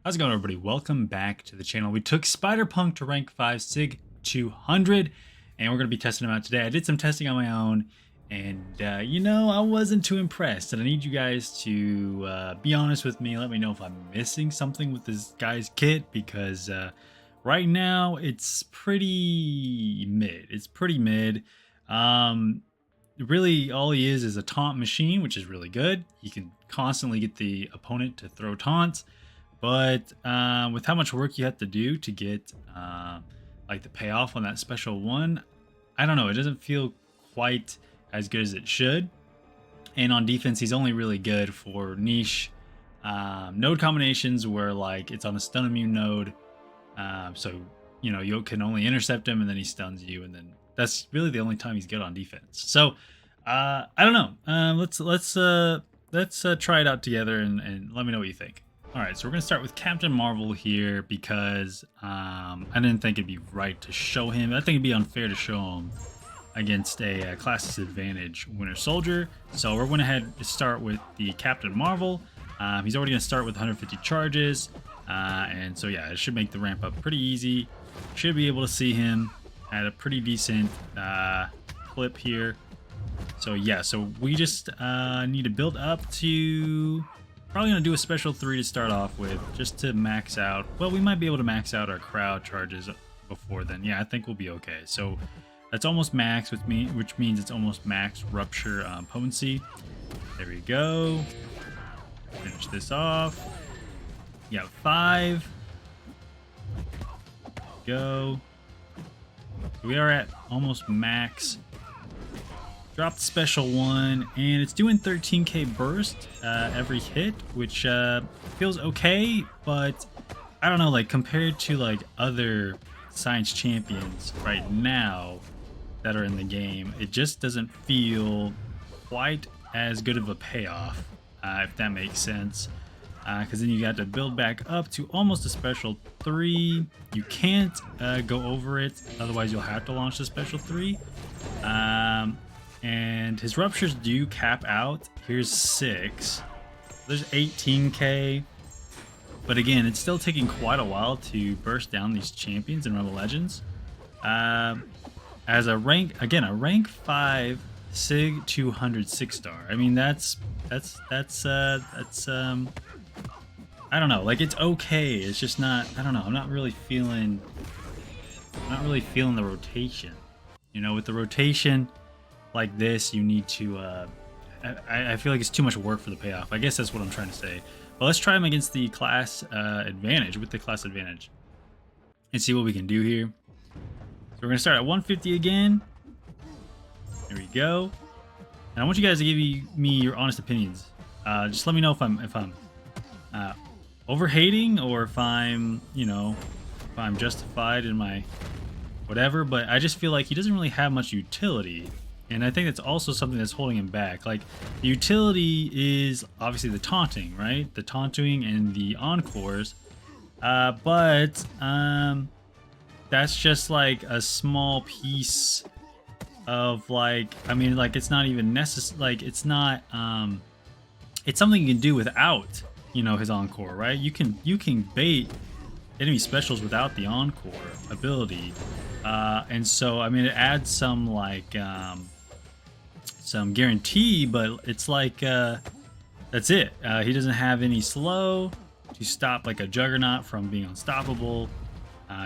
How's it going, everybody? Welcome back to the channel. We took Spider-Punk to rank 5 Sig 200, and we're going to be testing him out today. I did some testing on my own, and I wasn't too impressed. And I need you guys to be honest with me. Let me know if I'm missing something with this guy's kit, because right now it's pretty mid. It's pretty mid. Really, all he is a taunt machine, which is really good. You can constantly get the opponent to throw taunts. But with how much work you have to do to get like the payoff on that special one, I don't know. It doesn't feel quite as good as it should. And on defense, he's only really good for niche node combinations where like it's on a stun immune node. So you can only intercept him and then he stuns you, and then that's really the only time he's good on defense. So I don't know. Let's try it out together and let me know what you think. Alright, so we're going to start with Captain Marvel here because I didn't think it'd be right to show him. I think it'd be unfair to show him against a class disadvantage Winter Soldier. So we're going to head to start with the Captain Marvel. He's already going to start with 150 charges. And so yeah, it should make the ramp up pretty easy. Should be able to see him at a pretty decent clip here. So yeah, so we just need to build up to... Probably going to do a special 3 to start off with, just to max out. Well, we might be able to max out our crowd charges before then. Yeah, I think we'll be okay. So that's almost max, which means it's almost max rupture potency. There we go. Finish this off. Yeah, 5. Go. We are at almost max. Dropped special 1, and it's doing 13k burst every hit, which feels okay, but I don't know, like compared to like other science champions right now that are in the game, it just doesn't feel quite as good of a payoff, if that makes sense. Because then you got to build back up to almost a special 3. You can't go over it, otherwise you'll have to launch the special 3. And his ruptures do cap out. Here's 6. There's 18k. But again, it's still taking quite a while to burst down these champions in Rebel Legends. As a rank 5 Sig 200 6-star. I mean, that's I don't know. Like, it's okay. It's just not. I don't know. I'm not really feeling the rotation. With the rotation like this, you need to I feel like it's too much work for the payoff. I guess that's what I'm trying to say. But let's try him against the class advantage, with the class advantage, and see what we can do here. So we're gonna start at 150 again. There we go. And I want you guys to give me your honest opinions. Just let me know if I'm over hating, or if I'm if I'm justified in my whatever. But I just feel like he doesn't really have much utility. And I think that's also something that's holding him back. Like, the utility is obviously the taunting, right? The taunting and the encores. But that's just like a small piece of, like, I mean, like, it's not even necessary. Like, it's not, it's something you can do without, his encore, right? You can bait enemy specials without the encore ability. And so, I mean, it adds some, like, some guarantee, but it's like, that's it. He doesn't have any slow to stop, like, a Juggernaut from being unstoppable.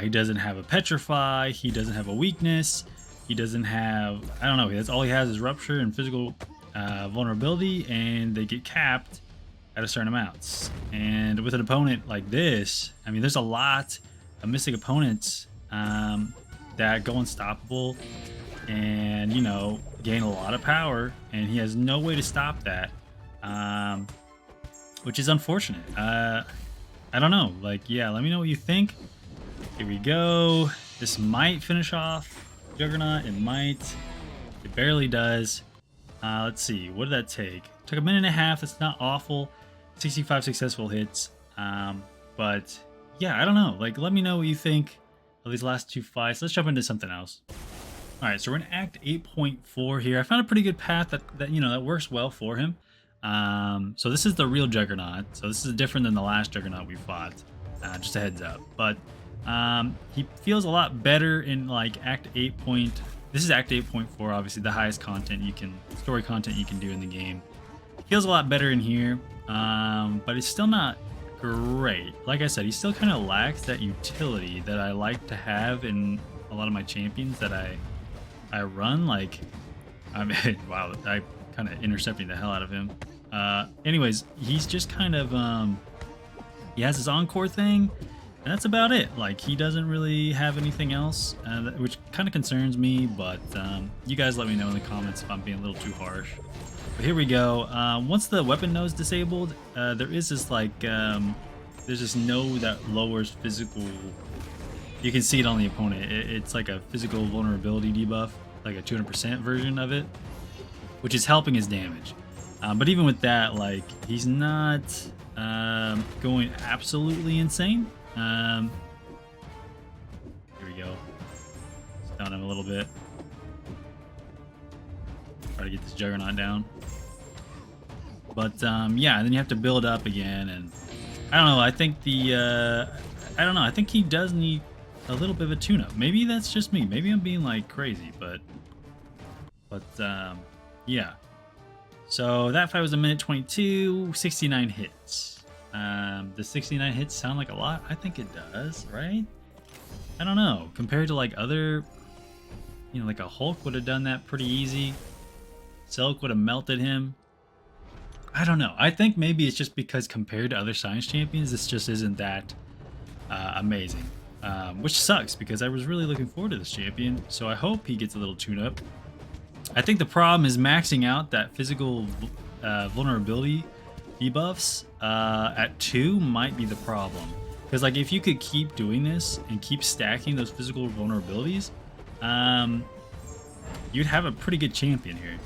He doesn't have a Petrify. He doesn't have a weakness. He doesn't have, I don't know, that's all he has is Rupture and physical vulnerability, and they get capped at a certain amounts. And with an opponent like this, I mean, there's a lot of Mystic opponents that go unstoppable and gain a lot of power, and he has no way to stop that, which is unfortunate. I don't know, like, yeah, let me know what you think. Here we go. This might finish off Juggernaut. It might. It barely does. Let's see, what did that take? Took a minute and a half. It's not awful. 65 successful hits. But yeah, I don't know, like, let me know what you think of these last 2 fights. Let's jump into something else. All right, so we're in Act 8.4 here. I found a pretty good path that works well for him. So this is the real Juggernaut. So this is different than the last Juggernaut we fought. Just a heads up. But he feels a lot better in like Act 8 point. This is Act 8.4, obviously the highest content you can, story content you can do in the game. Feels a lot better in here, but it's still not great. Like I said, he still kind of lacks that utility that I like to have in a lot of my champions that I run. Like, I mean, wow, I kind of intercepting the hell out of him. Anyways, he's just kind of he has his encore thing, and that's about it. Like, he doesn't really have anything else, which kind of concerns me. But you guys let me know in the comments if I'm being a little too harsh. But here we go. Once the weapon node is disabled, there is this like there's this node that lowers physical. You can see it on the opponent. It's like a physical vulnerability debuff, like a 200% version of it, which is helping his damage. But even with that, like, he's not going absolutely insane. Here we go. Stun him a little bit. Try to get this Juggernaut down. But yeah, and then you have to build up again, and I don't know. I think I don't know. I think he does need a little bit of a tune-up. Maybe that's just me. Maybe I'm being like crazy, but yeah. So that fight was a minute 22, 69 hits. The 69 hits sound like a lot? I think it does, right? I don't know. Compared to like other, you know, like a Hulk would have done that pretty easy. Silk would have melted him. I don't know. I think maybe it's just because compared to other Science Champions, this just isn't that amazing. Which sucks because I was really looking forward to this champion. So I hope he gets a little tune-up. I think the problem is maxing out that physical vulnerability debuffs at 2 might be the problem. Because like if you could keep doing this and keep stacking those physical vulnerabilities, you'd have a pretty good champion here.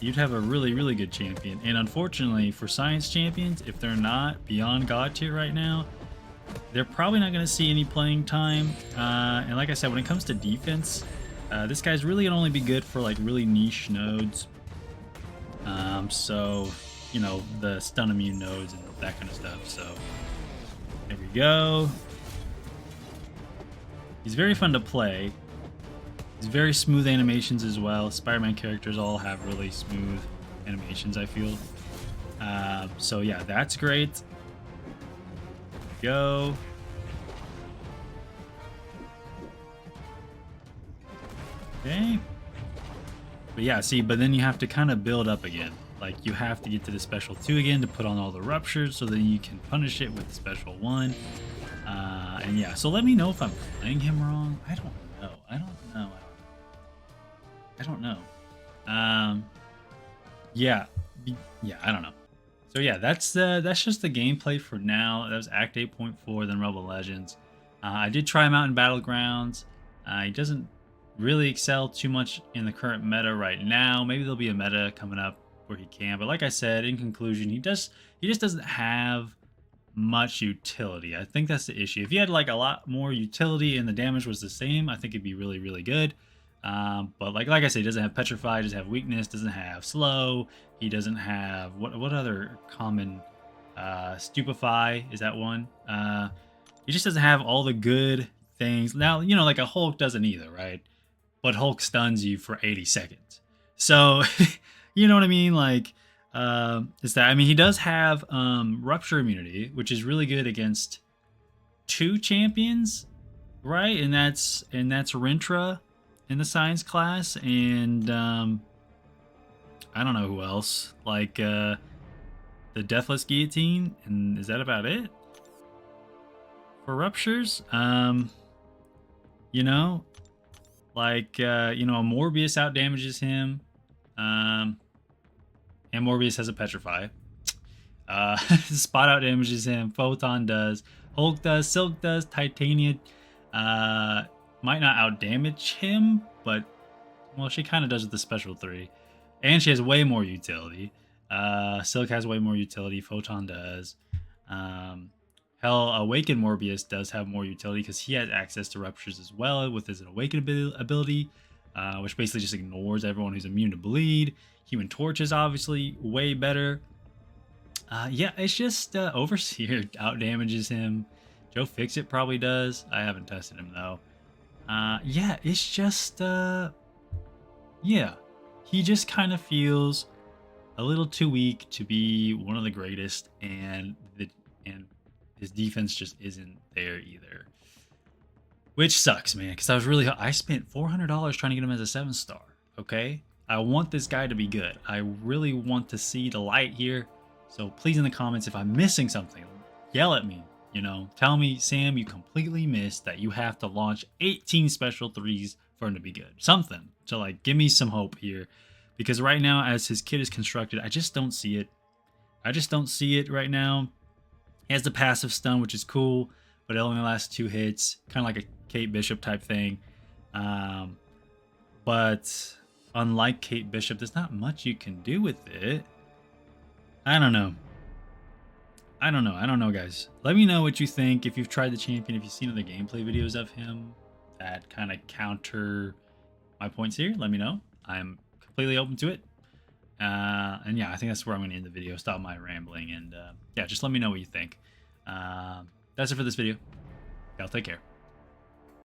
You'd have a really, really good champion. And unfortunately for Science Champions, if they're not beyond God tier right now, they're probably not going to see any playing time. And like I said, when it comes to defense, this guy's really going to only be good for like really niche nodes. So, you know, the stun immune nodes and that kind of stuff. So there we go. He's very fun to play. He's very smooth animations as well. Spider-Man characters all have really smooth animations, I feel. So yeah, that's great. Go. Okay. But yeah, see, but then you have to kind of build up again. Like, you have to get to the special 2 again to put on all the ruptures so that you can punish it with the special 1. And yeah, so let me know if I'm playing him wrong. I don't know. I don't know. Yeah, I don't know. So yeah, that's just the gameplay for now. That was Act 8.4, then Rebel Legends. I did try him out in Battlegrounds. He doesn't really excel too much in the current meta right now. Maybe there'll be a meta coming up where he can. But like I said, in conclusion, he just doesn't have much utility. I think that's the issue. If he had like a lot more utility and the damage was the same, I think it'd be really, really good. But like I said, he doesn't have Petrify, doesn't have Weakness, doesn't have Slow. He doesn't have what other common Stupefy is that one? He just doesn't have all the good things. Now, you know, like a Hulk doesn't either, right? But Hulk stuns you for 80 seconds. So, you know what I mean? Like, is that, I mean, he does have Rupture immunity, which is really good against 2 champions, right? And that's Rintra in the science class, and I don't know who else, like the Deathless Guillotine, and is that about it for ruptures? You know, like you know, Morbius out damages him, and Morbius has a Petrify. Spot out damages him, Photon does, Hulk does, Silk does, Titania might not out damage him, but well, she kind of does with the special 3, and she has way more utility. Silk has way more utility, Photon does. Hell, Awaken Morbius does have more utility because he has access to ruptures as well with his Awaken ability, which basically just ignores everyone who's immune to bleed. Human Torch is obviously way better. Yeah, it's just Overseer out damages him. Joe Fixit probably does. I haven't tested him though. Yeah, it's just yeah, he just kind of feels a little too weak to be one of the greatest, and his defense just isn't there either, which sucks, man. Because I spent $400 trying to get him as a 7-star. Okay, I want this guy to be good. I really want to see the light here. So please, in the comments, if I'm missing something, yell at me. You know, tell me, Sam, you completely missed that you have to launch 18 special 3s for him to be good. Something to like give me some hope here, because right now, as his kit is constructed, I just don't see it. I just don't see it right now. He has the passive stun, which is cool, but it only lasts 2 hits, kind of like a Kate Bishop type thing. But unlike Kate Bishop, there's not much you can do with it. I don't know. I don't know, guys. Let me know what you think. If you've tried the champion, if you've seen other gameplay videos of him that kind of counter my points here, let me know. I'm completely open to it. And yeah, I think that's where I'm going to end the video. Stop my rambling, and yeah, just let me know what you think. That's it for this video. Y'all take care.